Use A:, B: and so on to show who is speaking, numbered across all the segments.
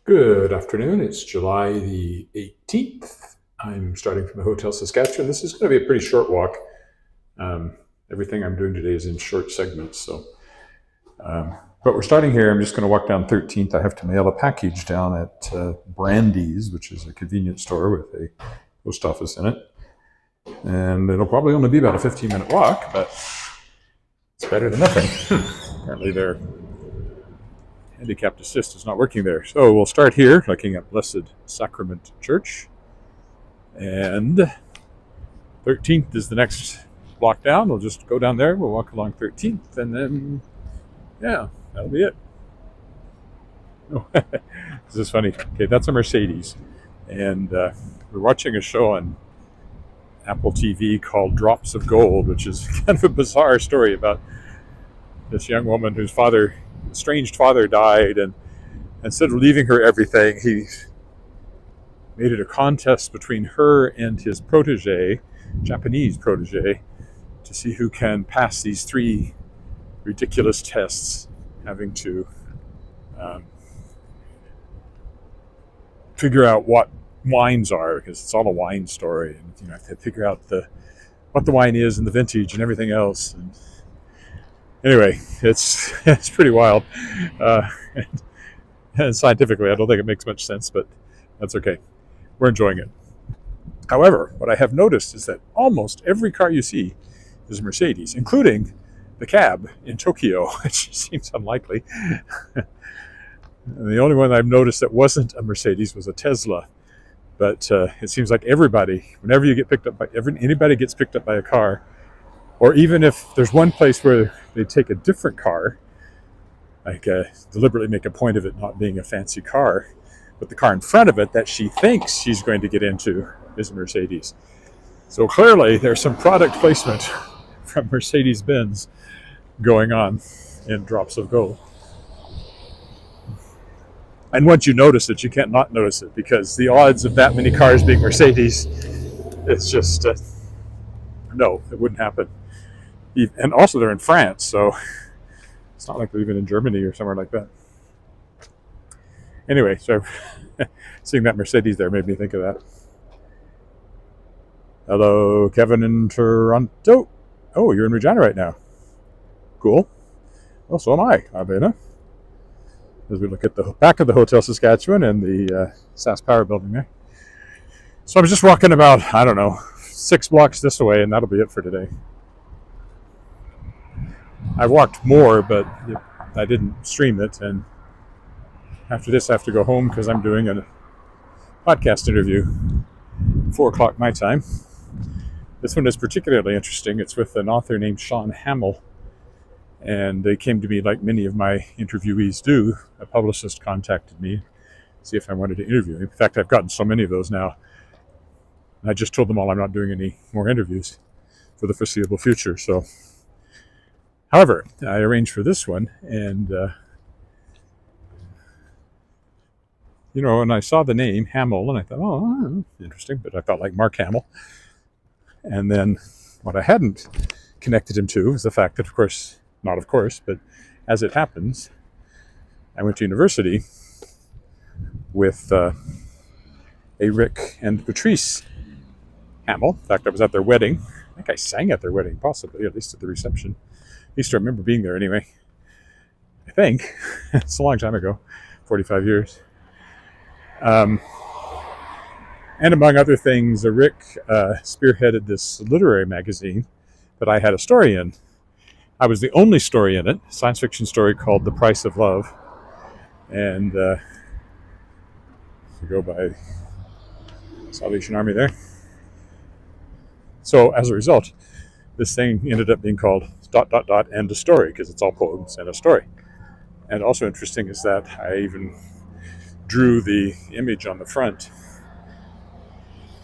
A: Good afternoon. It's July the 18th. I'm starting from the Hotel Saskatchewan. This is going to be a pretty short walk. Um, Everything I'm doing today is in short segments. But we're starting here. I'm just going to walk down 13th. I have to mail a package down at Brandy's, which is a convenience store with a post office in it. And it'll probably only be about a 15-minute walk, but it's better than nothing. Apparently, their handicapped assist is not working there. So we'll start here, looking at Blessed Sacrament Church. And 13th is the next block down. We'll just go down there. We'll walk along 13th, and then, yeah, that'll be it. Oh, this is funny. Okay, that's a Mercedes. And we're watching a show on Apple TV called Drops of Gold, which is kind of a bizarre story about this young woman whose estranged father died, and instead of leaving her everything, he made it a contest between her and his protege, Japanese protege, to see who can pass these three ridiculous tests, having to figure out what wines are, because it's all a wine story, and you have to figure out what the wine is and the vintage and everything else. And anyway, it's pretty wild, and scientifically, I don't think it makes much sense, but that's okay. We're enjoying it. However, what I have noticed is that almost every car you see is a Mercedes, including the cab in Tokyo, which seems unlikely. And the only one I've noticed that wasn't a Mercedes was a Tesla. But it seems like everybody, whenever you get picked up by anybody gets picked up by a car, or even if there's one place where they take a different car, like deliberately make a point of it not being a fancy car, but the car in front of it that she thinks she's going to get into is a Mercedes. So clearly there's some product placement from Mercedes-Benz going on in Drops of Gold. And once you notice it, you can't not notice it, because the odds of that many cars being Mercedes, it's just, no, it wouldn't happen. And also they're in France, so it's not like they're even in Germany or somewhere like that. Anyway, so seeing that Mercedes there made me think of that. Hello, Kevin in Toronto. Oh, you're in Regina right now. Cool. Well, so am I, Avena. As we look at the back of the Hotel Saskatchewan and the SAS Power building there. So I'm just walking about, 6 blocks this way, and that'll be it for today. I've walked more, but I didn't stream it, and after this I have to go home because I'm doing a podcast interview, 4 o'clock my time. This one is particularly interesting. It's with an author named Sean Hamill. And they came to me like many of my interviewees do. A publicist contacted me to see if I wanted to interview him. In fact, I've gotten so many of those now. I just told them all I'm not doing any more interviews for the foreseeable future. So, however, I arranged for this one, and and I saw the name Hamill, and I thought, oh, interesting. But I felt like Mark Hamill. And then what I hadn't connected him to is the fact that, not of course, but as it happens, I went to university with Rick and Patrice Hamill. In fact, I was at their wedding. I think I sang at their wedding, possibly, at least at the reception. I used to remember being there anyway. I think. It's a long time ago, 45 years. And among other things, Rick spearheaded this literary magazine that I had a story in. I was the only story in it, a science fiction story called The Price of Love. And to go by Salvation Army there. So as a result, this thing ended up being called ... and a story, because it's all poems and a story. And also interesting is that I even drew the image on the front,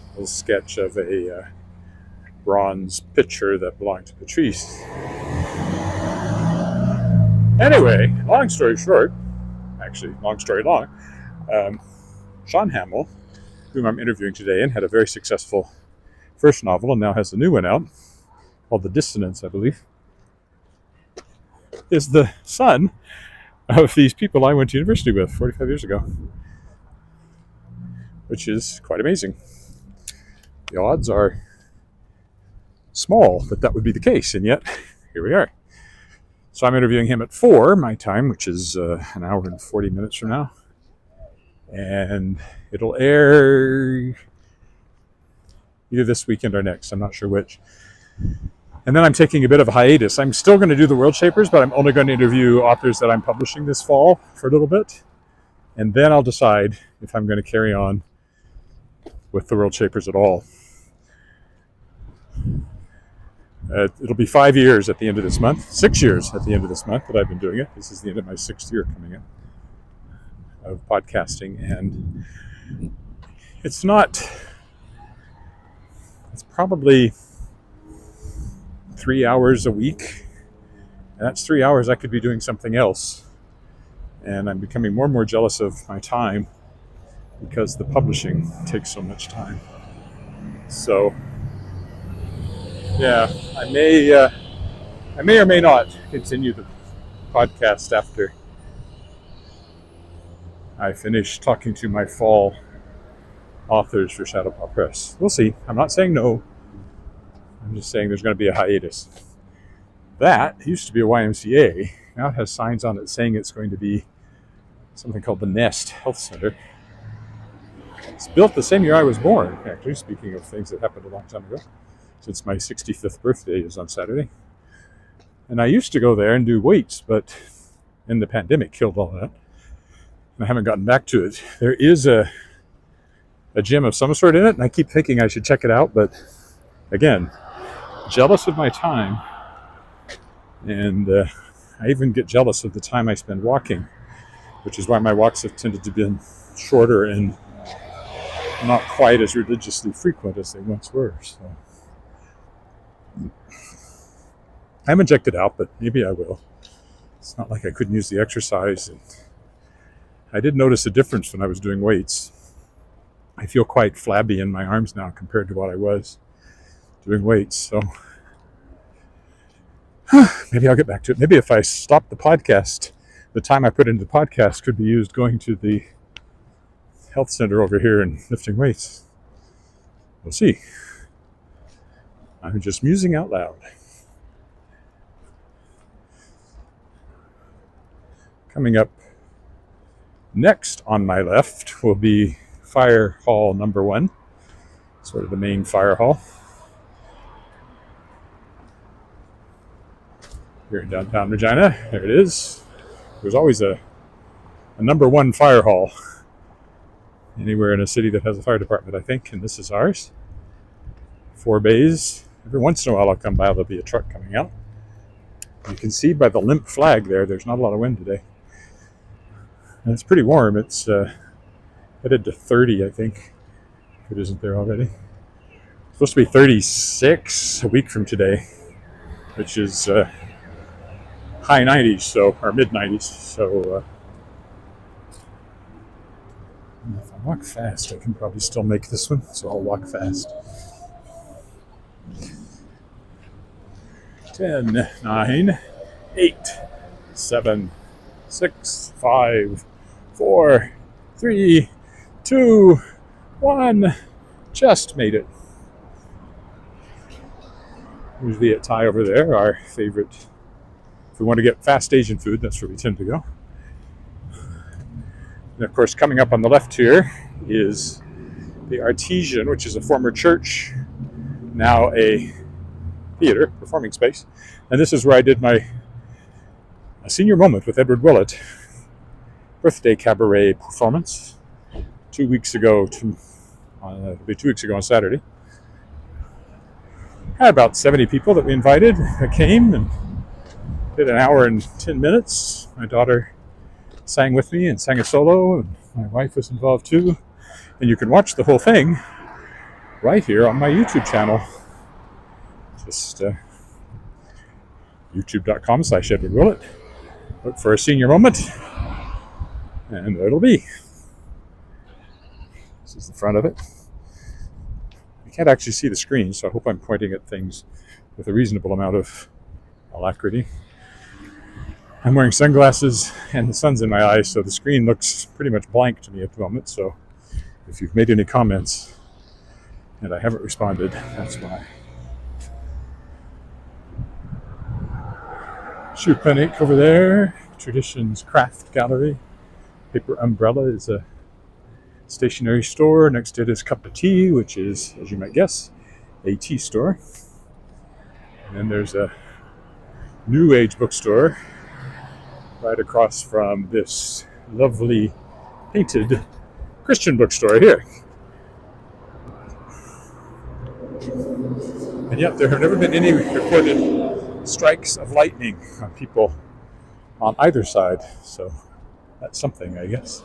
A: a little sketch of a bronze pitcher that belonged to Patrice. Anyway, long story short, actually, long story long, Sean Hamill, whom I'm interviewing today, and had a very successful first novel and now has a new one out called The Dissonance, I believe, is the son of these people I went to university with 45 years ago. which is quite amazing. The odds are small that that would be the case, and yet here we are. So I'm interviewing him at 4 my time, which is an hour and 40 minutes from now. And it'll air either this weekend or next. I'm not sure which. And then I'm taking a bit of a hiatus. I'm still going to do the World Shapers, but I'm only going to interview authors that I'm publishing this fall for a little bit. And then I'll decide if I'm going to carry on with the World Shapers at all. It'll be 5 years at the end of this month, 6 years at the end of this month that I've been doing it. This is the end of my 6th year coming in of podcasting, and it's probably 3 hours a week, and that's 3 hours I could be doing something else, and I'm becoming more and more jealous of my time because the publishing takes so much time. So yeah, I may or may not continue the podcast after I finish talking to my fall authors for Shadowpaw Press. We'll see. I'm not saying no. I'm just saying there's going to be a hiatus. That used to be a YMCA. Now it has signs on it saying it's going to be something called the Nest Health Center. It's built the same year I was born, actually, speaking of things that happened a long time ago, since my 65th birthday is on Saturday. And I used to go there and do weights, but then the pandemic killed all that. And I haven't gotten back to it. There is a gym of some sort in it, and I keep thinking I should check it out, but again, jealous of my time. And I even get jealous of the time I spend walking, which is why my walks have tended to be shorter and not quite as religiously frequent as they once were. So I haven't checked it out, but maybe I will. It's not like I couldn't use the exercise. And I did notice a difference when I was doing weights. I feel quite flabby in my arms now compared to what I was doing weights. So maybe I'll get back to it. Maybe if I stop the podcast, the time I put into the podcast could be used going to the health center over here and lifting weights. We'll see. I'm just musing out loud. Coming up next on my left will be Fire Hall number 1, sort of the main fire hall here in downtown Regina. There it is. There's always a number 1 fire hall anywhere in a city that has a fire department, I think, and this is ours. 4 bays. Every once in a while I'll come by, there'll be a truck coming out. You can see by the limp flag there's not a lot of wind today. And it's pretty warm. It's headed to 30, I think, if it isn't there already. It's supposed to be 36 a week from today, which is high 90s, or mid 90s. So if I walk fast, I can probably still make this one, so I'll walk fast. 10, 9, 8, 7, 6, 5, 4, 3, 2, 1. Just made it. There's the Thai over there, our favorite. If we want to get fast Asian food, that's where we tend to go. And of course, coming up on the left here is the Artesian, which is a former church, now a theater, performing space. And this is where I did my senior moment with Edward Willett, birthday cabaret performance 2 weeks ago. It'll be 2 weeks ago on Saturday. Had about 70 people that we invited that came and did an hour and 10 minutes. My daughter sang with me and sang a solo, and my wife was involved too. And you can watch the whole thing right here on my YouTube channel. Just youtube.com/Edward Willett. Look for a senior moment, and there it'll be. This is the front of it. You can't actually see the screen, so I hope I'm pointing at things with a reasonable amount of alacrity. I'm wearing sunglasses, and the sun's in my eyes, so the screen looks pretty much blank to me at the moment, so If you've made any comments and I haven't responded, that's why. Shoe Clinic over there, Traditions Craft Gallery. Paper Umbrella is a stationery store. Next to it is Cup of Tea, which is, as you might guess, a tea store. And then there's a New Age bookstore right across from this lovely painted Christian bookstore here. And yet there have never been any reported strikes of lightning on people on either side. So that's something, I guess.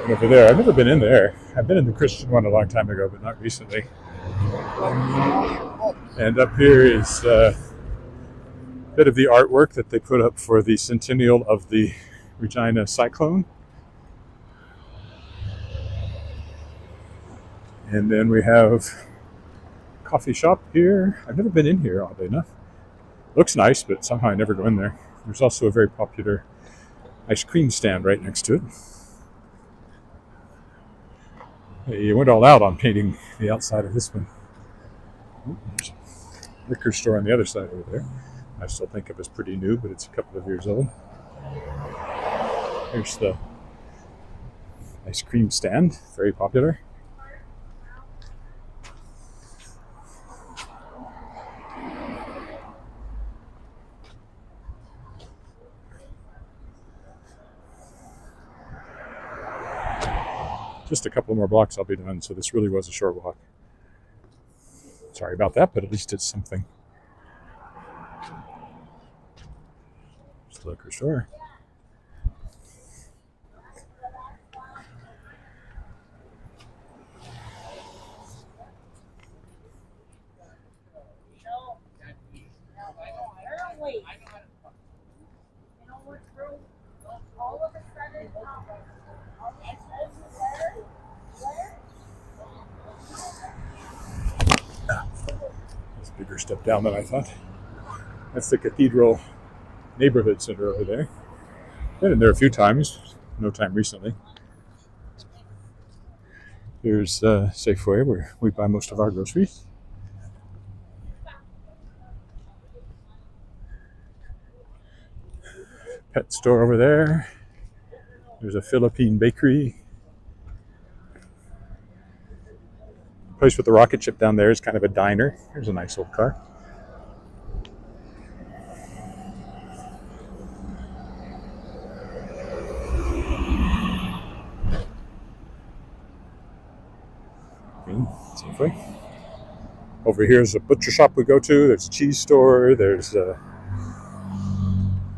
A: Over there, I've never been in there. I've been in the Christian one a long time ago, but not recently. And up here is a bit of the artwork that they put up for the centennial of the Regina cyclone. And then we have a coffee shop here. I've never been in here, oddly enough. Looks nice, but somehow I never go in there. There's also a very popular ice cream stand right next to it. You went all out on painting the outside of this one. There's a liquor store on the other side over there. I still think of as pretty new, but it's a couple of years old. Here's the ice cream stand, very popular. Just a couple more blocks, I'll be done, so this really was a short walk. Sorry about that, but at least it's something. Just a liquor store. Bigger step down than I thought. That's the Cathedral Neighborhood Center over there. Been in there a few times, no time recently. Here's Safeway, where we buy most of our groceries. Pet store over there. There's a Philippine bakery. The place with the rocket ship down there is kind of a diner. Here's a nice old car. Safeway. Over here is a butcher shop we go to. There's a cheese store. There's a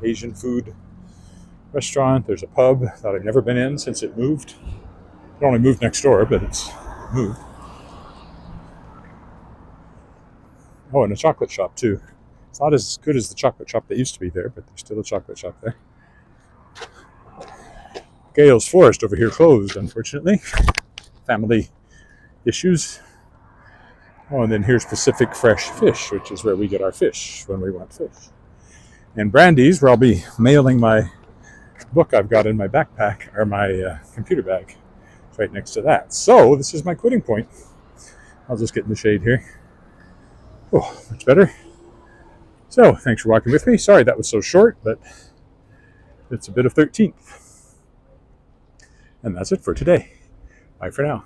A: Asian food restaurant. There's a pub that I've never been in since it moved. It only moved next door, but it's moved. Oh, and a chocolate shop too. It's not as good as the chocolate shop that used to be there, but there's still a chocolate shop there. Gale's Florist over here closed, unfortunately. Family issues. Oh, and then here's Pacific Fresh Fish, which is where we get our fish when we want fish. And Brandy's, where I'll be mailing my book I've got in my backpack, or my computer bag. It's right next to that. So, this is my quitting point. I'll just get in the shade here. Oh, much better. So, thanks for walking with me. Sorry that was so short, but it's a bit of 13th. And that's it for today. Bye for now.